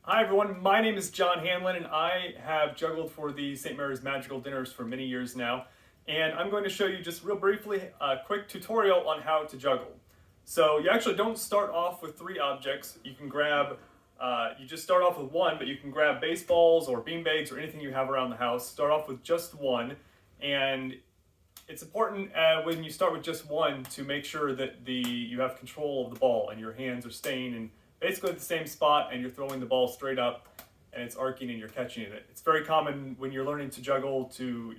Hi everyone, my name is John Hanlon and I have juggled for the St. Mary's Madrigal dinners for many years now. And I'm going to show you just real briefly a quick tutorial on how to juggle. So you actually don't start off with three objects. You can grab, you just start off with one, but you can grab baseballs or beanbags or anything you have around the house. Start off with just one. And it's important when you start with just one to make sure that you have control of the ball and your hands are staying in basically at the same spot and you're throwing the ball straight up and it's arcing and you're catching it. It's very common when you're learning to juggle to,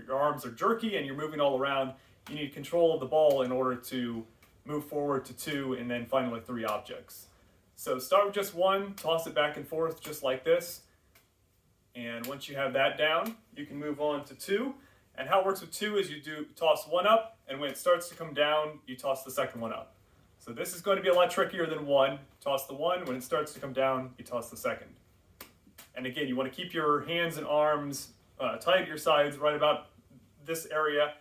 your arms are jerky and you're moving all around. You need control of the ball in order to move forward to two and then finally three objects. So start with just one, toss it back and forth just like this. And once you have that down, you can move on to two. And how it works with two is you toss one up, and when it starts to come down, you toss the second one up. So this is going to be a lot trickier than one. Toss the one, when it starts to come down, you toss the second. And again, you want to keep your hands and arms tight at your sides, right about this area,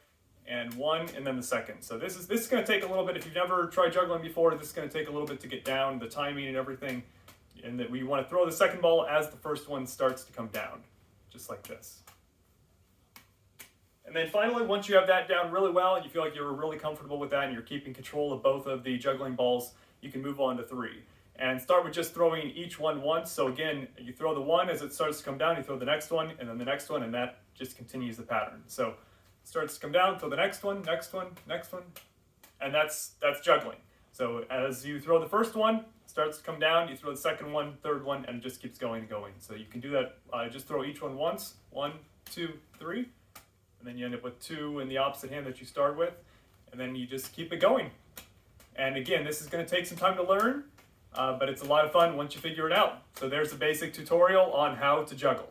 and one, and then the second. So this is going to take a little bit. If you've never tried juggling before, this is going to take a little bit to get down, the timing and everything. And that we want to throw the second ball as the first one starts to come down, just like this. And then finally, once you have that down really well, and you feel like you're really comfortable with that and you're keeping control of both of the juggling balls, you can move on to three. And start with just throwing each one once. So again, you throw the one as it starts to come down, you throw the next one, and then the next one, and that just continues the pattern. So it starts to come down, throw the next one, next one, next one, and that's juggling. So as you throw the first one, it starts to come down, you throw the second one, third one, and it just keeps going and going. So you can do that, just throw each one once, 1, 2, 3. And then you end up with two in the opposite hand that you start with, and then you just keep it going. And again, this is going to take some time to learn, but it's a lot of fun once you figure it out. So there's a basic tutorial on how to juggle.